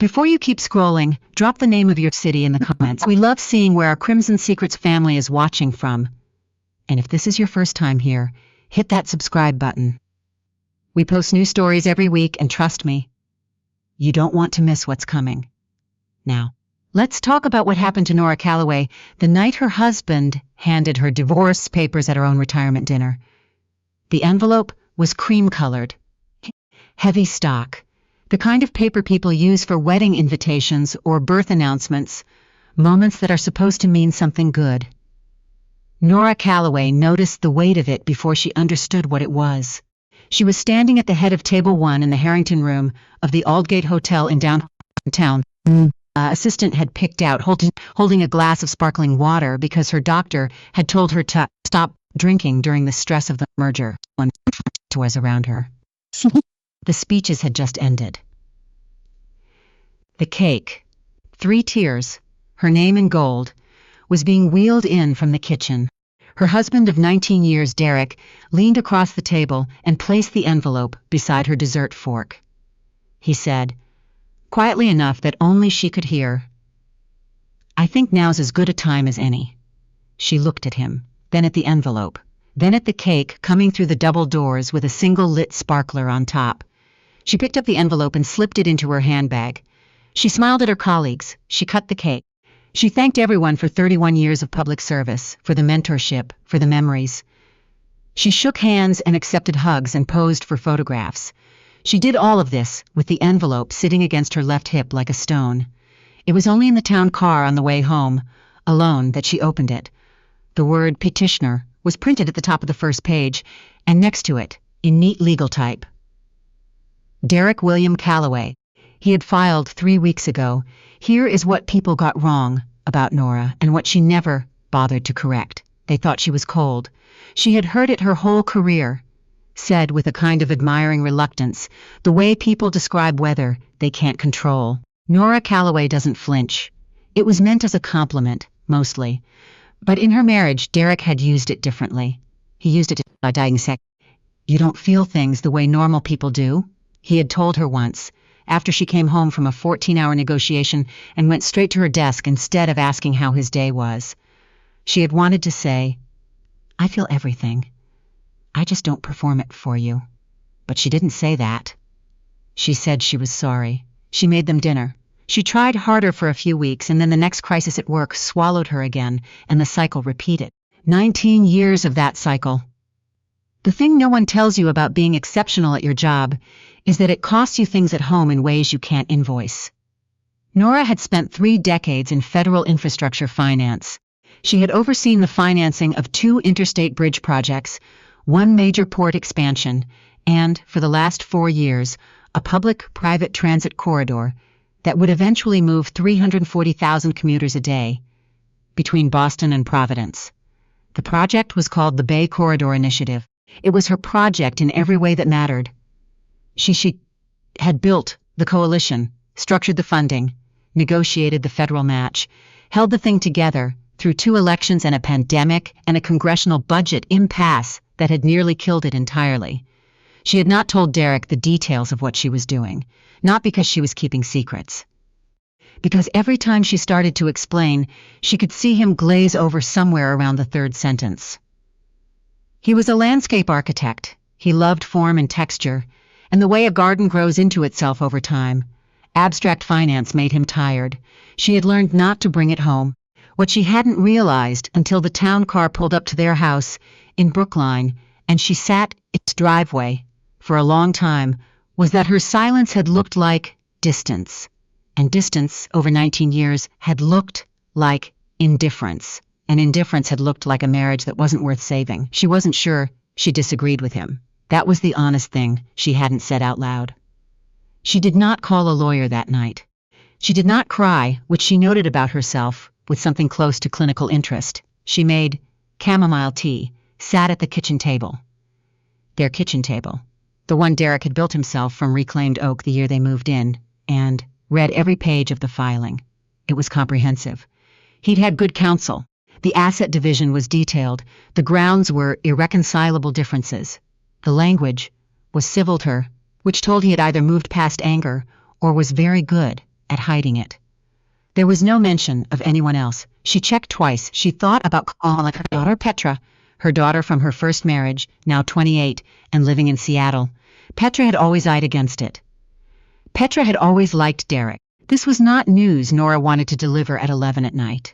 Before you keep scrolling, drop the name of your city in the comments. We love seeing where our Crimson Secrets family is watching from. And if this is your first time here, hit that subscribe button. We post new stories every week, and trust me, you don't want to miss what's coming. Now, let's talk about what happened to Nora Calloway the night her husband handed her divorce papers at her own retirement dinner. The envelope was cream-colored, heavy stock, the kind of paper people use for wedding invitations or birth announcements, moments that are supposed to mean something good. Nora Calloway noticed the weight of it before she understood what it was. She was standing at the head of Table 1 in the Harrington Room of the Aldgate Hotel in downtown. Assistant had picked out holding a glass of sparkling water because her doctor had told her to stop drinking during the stress of the merger. When was around her. The speeches had just ended. The cake, 3 tiers, her name in gold, was being wheeled in from the kitchen. Her husband of 19 years, Derek, leaned across the table and placed the envelope beside her dessert fork. He said, quietly enough that only she could hear, "I think now's as good a time as any." She looked at him, then at the envelope, then at the cake coming through the double doors with a single lit sparkler on top. She picked up the envelope and slipped it into her handbag. She smiled at her colleagues. She cut the cake. She thanked everyone for 31 years of public service, for the mentorship, for the memories. She shook hands and accepted hugs and posed for photographs. She did all of this with the envelope sitting against her left hip like a stone. It was only in the town car on the way home, alone, that she opened it. The word petitioner was printed at the top of the first page, and next to it, in neat legal type, Derek William Calloway. He had filed 3 weeks ago. Here is what people got wrong about Nora and what she never bothered to correct. They thought she was cold. She had heard it her whole career, said with a kind of admiring reluctance, the way people describe weather they can't control. Nora Calloway doesn't flinch. It was meant as a compliment, mostly. But in her marriage, Derek had used it differently. He used it to dissect. "You don't feel things the way normal people do," he had told her once, after she came home from a 14-hour negotiation and went straight to her desk instead of asking how his day was. She had wanted to say, "I feel everything. I just don't perform it for you." But she didn't say that. She said she was sorry. She made them dinner. She tried harder for a few weeks, and then the next crisis at work swallowed her again, and the cycle repeated. 19 years of that cycle. The thing no one tells you about being exceptional at your job is that it costs you things at home in ways you can't invoice. Nora had spent 3 decades in federal infrastructure finance. She had overseen the financing of 2 interstate bridge projects, 1 major port expansion, and, for the last 4 years, a public-private transit corridor that would eventually move 340,000 commuters a day between Boston and Providence. The project was called the Bay Corridor Initiative. It was her project in every way that mattered. She had built the coalition, structured the funding, negotiated the federal match, held the thing together through 2 elections and a pandemic and a congressional budget impasse that had nearly killed it entirely. She had not told Derek the details of what she was doing, not because she was keeping secrets. Because every time she started to explain, she could see him glaze over somewhere around the 3rd sentence. He was a landscape architect. He loved form and texture, and the way a garden grows into itself over time. Abstract finance made him tired. She had learned not to bring it home. What she hadn't realized until the town car pulled up to their house in Brookline, and she sat in its driveway for a long time, was that her silence had looked like distance, and distance over 19 years had looked like indifference, and indifference had looked like a marriage that wasn't worth saving. She wasn't sure she disagreed with him. That was the honest thing she hadn't said out loud. She did not call a lawyer that night. She did not cry, which she noted about herself with something close to clinical interest. She made chamomile tea, sat at the kitchen table. Their kitchen table, the one Derek had built himself from reclaimed oak the year they moved in, and read every page of the filing. It was comprehensive. He'd had good counsel. The asset division was detailed. The grounds were irreconcilable differences. The language was civil to her, which told he had either moved past anger or was very good at hiding it. There was no mention of anyone else. She checked twice. She thought about calling her daughter Petra, her daughter from her first marriage, now 28, and living in Seattle. Petra had always eyed against it. Petra had always liked Derek. This was not news Nora wanted to deliver at 11 at night.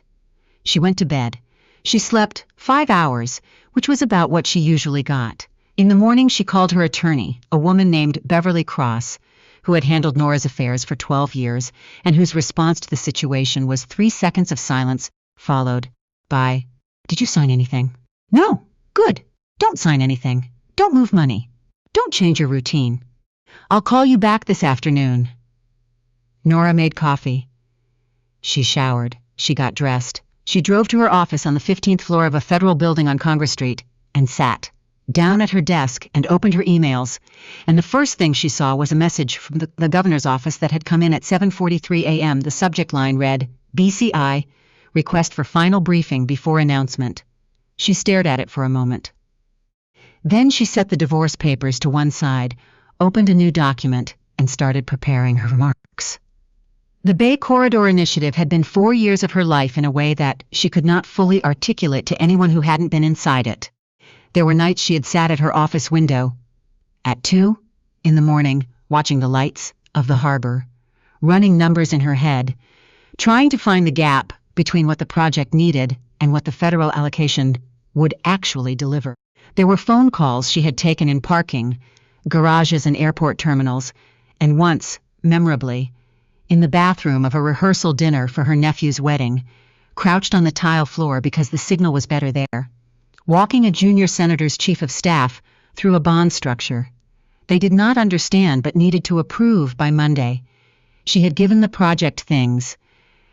She went to bed. She slept 5 hours, which was about what she usually got. In the morning, she called her attorney, a woman named Beverly Cross, who had handled Nora's affairs for 12 years, and whose response to the situation was 3 seconds of silence, followed by, "Did you sign anything?" "No." "Good. Don't sign anything. Don't move money. Don't change your routine. I'll call you back this afternoon." Nora made coffee. She showered. She got dressed. She drove to her office on the 15th floor of a federal building on Congress Street and sat down at her desk and opened her emails, and the first thing she saw was a message from the governor's office that had come in at 7:43 a.m. The subject line read, "BCI, request for final briefing before announcement." She stared at it for a moment. Then she set the divorce papers to one side, opened a new document, and started preparing her remarks. The Bay Corridor Initiative had been 4 years of her life in a way that she could not fully articulate to anyone who hadn't been inside it. There were nights she had sat at her office window at 2 in the morning, watching the lights of the harbor, running numbers in her head, trying to find the gap between what the project needed and what the federal allocation would actually deliver. There were phone calls she had taken in parking, garages and airport terminals, and once, memorably, in the bathroom of a rehearsal dinner for her nephew's wedding, crouched on the tile floor because the signal was better there, walking a junior senator's chief of staff through a bond structure. They did not understand but needed to approve by Monday. She had given the project things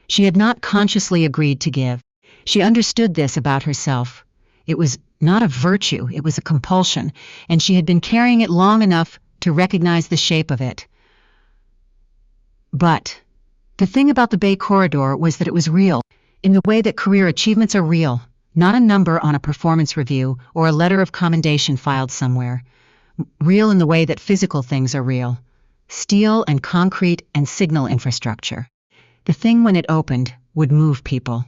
she had not consciously agreed to give. She understood this about herself. It was not a virtue, it was a compulsion, and she had been carrying it long enough to recognize the shape of it. But the thing about the Bay Corridor was that it was real, in the way that career achievements are real, not a number on a performance review or a letter of commendation filed somewhere. Real in the way that physical things are real, steel and concrete and signal infrastructure. The thing, when it opened, would move people,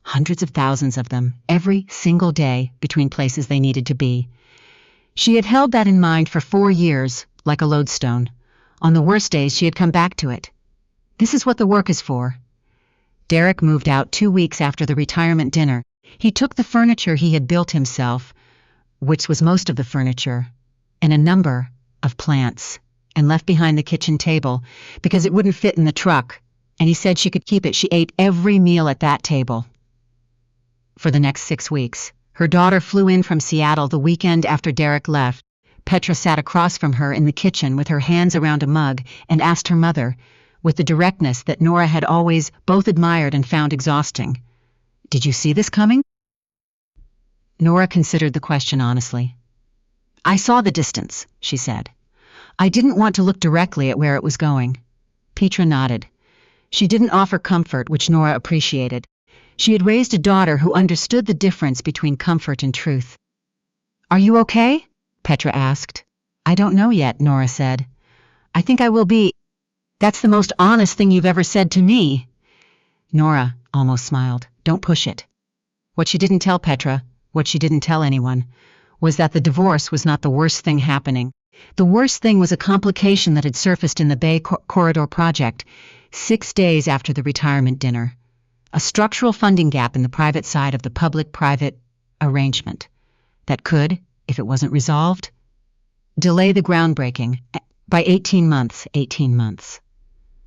hundreds of thousands of them, every single day between places they needed to be. She had held that in mind for 4 years, like a lodestone. On the worst days, she had come back to it. This is what the work is for. Derek moved out 2 weeks after the retirement dinner. He took the furniture he had built himself, which was most of the furniture, and a number of plants, and left behind the kitchen table because it wouldn't fit in the truck, and he said she could keep it. She ate every meal at that table. For the next 6 weeks, her daughter flew in from Seattle the weekend after Derek left. Petra sat across from her in the kitchen with her hands around a mug and asked her mother, with the directness that Nora had always both admired and found exhausting, "Did you see this coming?" Nora considered the question honestly. "I saw the distance," she said. "I didn't want to look directly at where it was going." Petra nodded. She didn't offer comfort, which Nora appreciated. She had raised a daughter who understood the difference between comfort and truth. "Are you okay?" Petra asked. "I don't know yet," Nora said. "I think I will be." "That's the most honest thing you've ever said to me." Nora almost smiled. "Don't push it." What she didn't tell Petra, what she didn't tell anyone, was that the divorce was not the worst thing happening. The worst thing was a complication that had surfaced in the Bay Corridor project 6 days after the retirement dinner. A structural funding gap in the private side of the public-private arrangement that could, if it wasn't resolved, delay the groundbreaking by 18 months.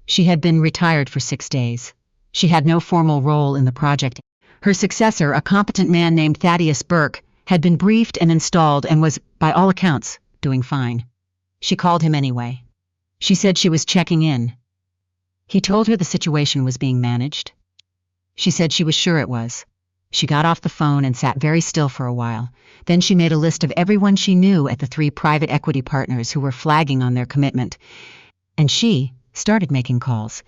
She had been retired for 6 days. She had no formal role in the project. Her successor, a competent man named Thaddeus Burke, had been briefed and installed and was, by all accounts, doing fine. She called him anyway. She said she was checking in. He told her the situation was being managed. She said she was sure it was. She got off the phone and sat very still for a while. Then she made a list of everyone she knew at the 3 private equity partners who were flagging on their commitment. And she started making calls.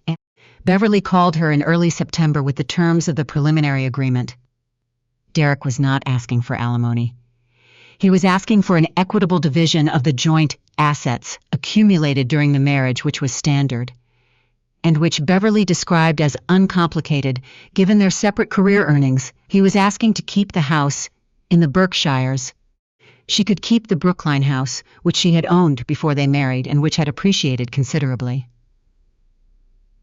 And Beverly called her in early September with the terms of the preliminary agreement. Derek was not asking for alimony. He was asking for an equitable division of the joint assets accumulated during the marriage, which was standard. and which Beverly described as uncomplicated given their separate career earnings. He was asking to keep the house in the Berkshires. She could keep the Brookline house, which she had owned before they married and which had appreciated considerably.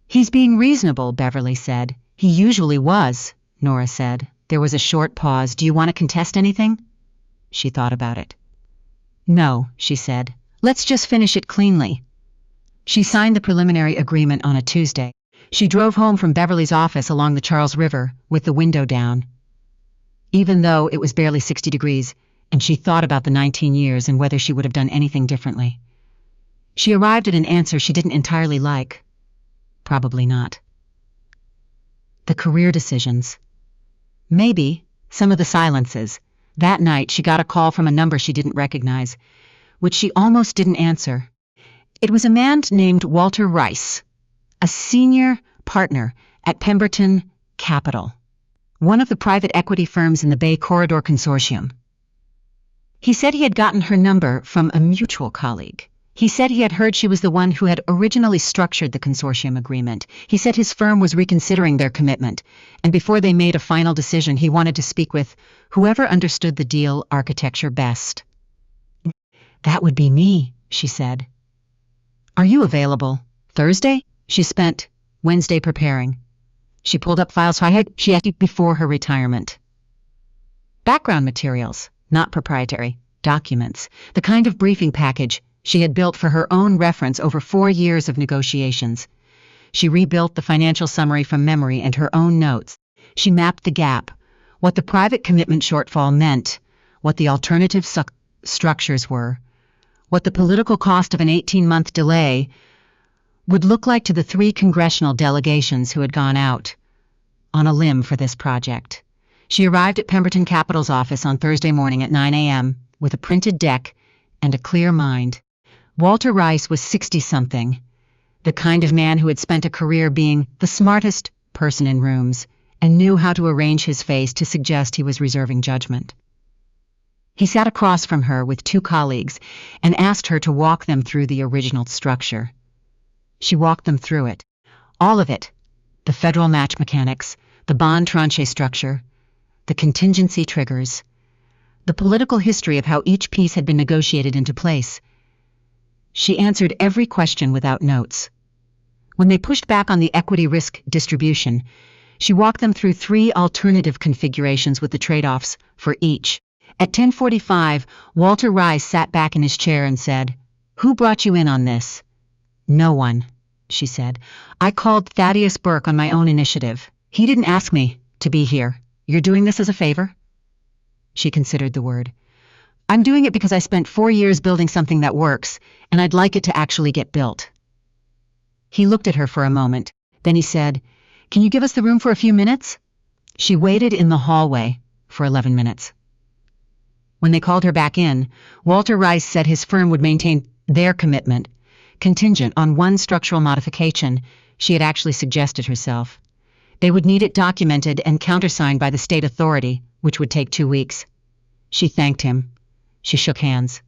"He's being reasonable," Beverly said. "He usually was," Nora said. There was a short pause. "Do you want to contest anything?" She thought about it. "No," she said. "Let's just finish it cleanly." She signed the preliminary agreement on a Tuesday. She drove home from Beverly's office along the Charles River with the window down. Even though it was barely 60 degrees, and she thought about the 19 years and whether she would have done anything differently. She arrived at an answer she didn't entirely like. Probably not. The career decisions. Maybe some of the silences. That night she got a call from a number she didn't recognize, which she almost didn't answer. It was a man named Walter Rice, a senior partner at Pemberton Capital, one of the private equity firms in the Bay Corridor Consortium. He said he had gotten her number from a mutual colleague. He said he had heard she was the one who had originally structured the consortium agreement. He said his firm was reconsidering their commitment, and before they made a final decision, he wanted to speak with whoever understood the deal architecture best. "That would be me," she said. "Are you available Thursday?" She spent Wednesday preparing. She pulled up files she had before her retirement. Background materials, not proprietary, documents, the kind of briefing package she had built for her own reference over 4 years of negotiations. She rebuilt the financial summary from memory and her own notes. She mapped the gap, what the private commitment shortfall meant, what the alternative structures were, what the political cost of an 18-month delay would look like to the 3 congressional delegations who had gone out on a limb for this project. She arrived at Pemberton Capital's office on Thursday morning at 9 a.m. with a printed deck and a clear mind. Walter Rice was 60-something, the kind of man who had spent a career being the smartest person in rooms and knew how to arrange his face to suggest he was reserving judgment. He sat across from her with 2 colleagues and asked her to walk them through the original structure. She walked them through it. All of it. The federal match mechanics, the bond tranche structure, the contingency triggers, the political history of how each piece had been negotiated into place. She answered every question without notes. When they pushed back on the equity risk distribution, she walked them through 3 alternative configurations with the trade-offs for each. At 10:45, Walter Rice sat back in his chair and said, "Who brought you in on this?" "No one," she said. "I called Thaddeus Burke on my own initiative. He didn't ask me to be here. You're doing this as a favor?" She considered the word. "I'm doing it because I spent 4 years building something that works, and I'd like it to actually get built." He looked at her for a moment. Then he said, "Can you give us the room for a few minutes?" She waited in the hallway for 11 minutes. When they called her back in, Walter Rice said his firm would maintain their commitment, contingent on one structural modification she had actually suggested herself. They would need it documented and countersigned by the state authority, which would take 2 weeks. She thanked him. She shook hands.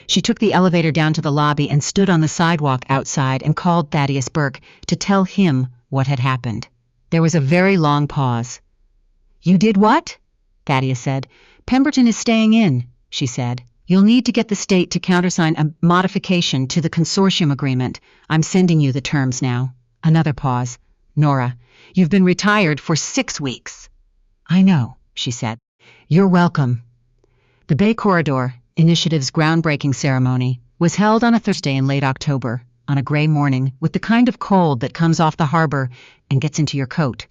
She took the elevator down to the lobby and stood on the sidewalk outside and called Thaddeus Burke to tell him what had happened. There was a very long pause. "You did what?" Thaddeus said. "Pemberton is staying in," she said. "You'll need to get the state to countersign a modification to the consortium agreement. I'm sending you the terms now." Another pause. "Nora, you've been retired for 6 weeks." "I know," she said. "You're welcome." The Bay Corridor Initiative's groundbreaking ceremony was held on a Thursday in late October, on a gray morning, with the kind of cold that comes off the harbor and gets into your coat.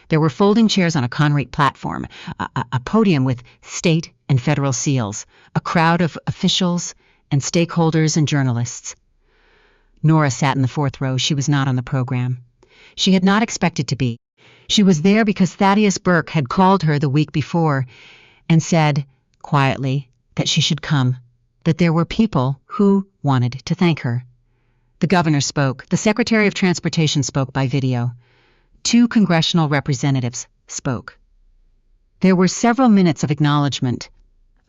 There were folding chairs on a concrete platform, a podium with state and federal seals, a crowd of officials and stakeholders and journalists. Nora sat in the 4th row. She was not on the program. She had not expected to be. She was there because Thaddeus Burke had called her the week before and said, quietly, that she should come, that there were people who wanted to thank her. The governor spoke. The Secretary of Transportation spoke by video. 2 congressional representatives spoke. There were several minutes of acknowledgement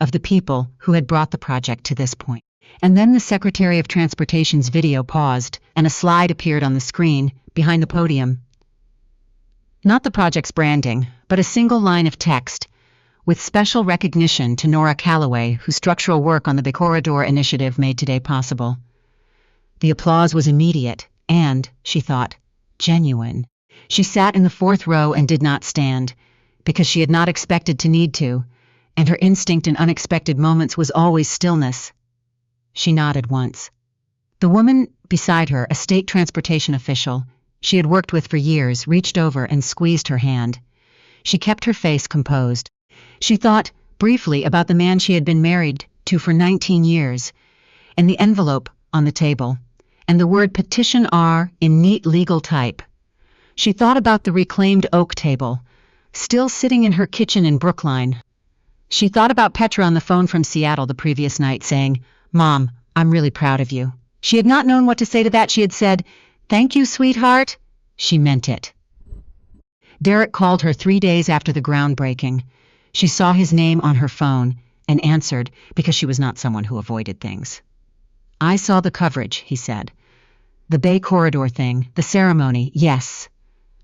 of the people who had brought the project to this point. And then the Secretary of Transportation's video paused, and a slide appeared on the screen behind the podium. Not the project's branding, but a single line of text, with special recognition to Nora Calloway, whose structural work on the Big Corridor initiative made today possible. The applause was immediate and, she thought, genuine. She sat in the fourth row and did not stand, because she had not expected to need to, and her instinct in unexpected moments was always stillness. She nodded once. The woman beside her, a state transportation official she had worked with for years, reached over and squeezed her hand. She kept her face composed. She thought briefly about the man she had been married to for 19 years, and the envelope on the table, and the word Petition R in neat legal type. She thought about the reclaimed oak table, still sitting in her kitchen in Brookline. She thought about Petra on the phone from Seattle the previous night saying, "Mom, I'm really proud of you." She had not known what to say to that. She had said, "Thank you, sweetheart." She meant it. Derek called her 3 days after the groundbreaking. She saw his name on her phone and answered because she was not someone who avoided things. "I saw the coverage," he said. "The Bay Corridor thing, the ceremony, yes.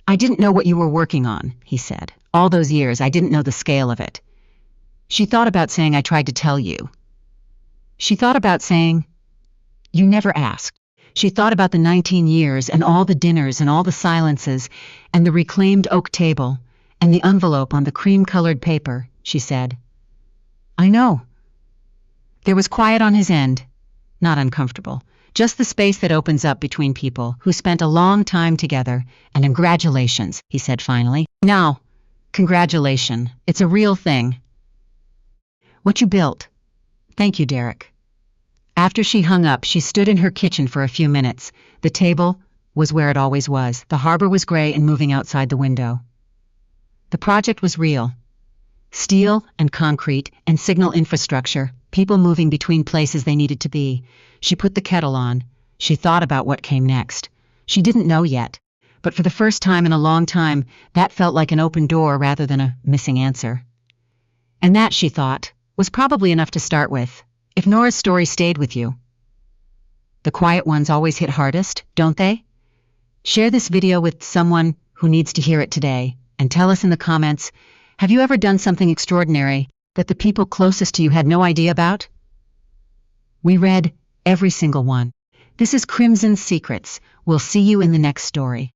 I didn't know what you were working on," he said. "All those years, I didn't know the scale of it." She thought about saying, "I tried to tell you." She thought about saying, "You never asked." She thought about the 19 years and all the dinners and all the silences and the reclaimed oak table and the envelope on the cream-colored paper. She said, "I know." There was quiet on his end, not uncomfortable, just the space that opens up between people who spent a long time together. "And congratulations," he said finally. "Now, congratulations. It's a real thing. What you built." "Thank you, Derek." After she hung up, she stood in her kitchen for a few minutes. The table was where it always was. The harbor was gray and moving outside the window. The project was real. Steel and concrete and signal infrastructure, people moving between places they needed to be. She put the kettle on. She thought about what came next. She didn't know yet, but for the first time in a long time, that felt like an open door rather than a missing answer. And that, she thought, was probably enough to start with. If Nora's story stayed with you. The quiet ones always hit hardest, don't they? Share this video with someone who needs to hear it today, and tell us in the comments, have you ever done something extraordinary that the people closest to you had no idea about? We read every single one. This is Crimson Secrets. We'll see you in the next story.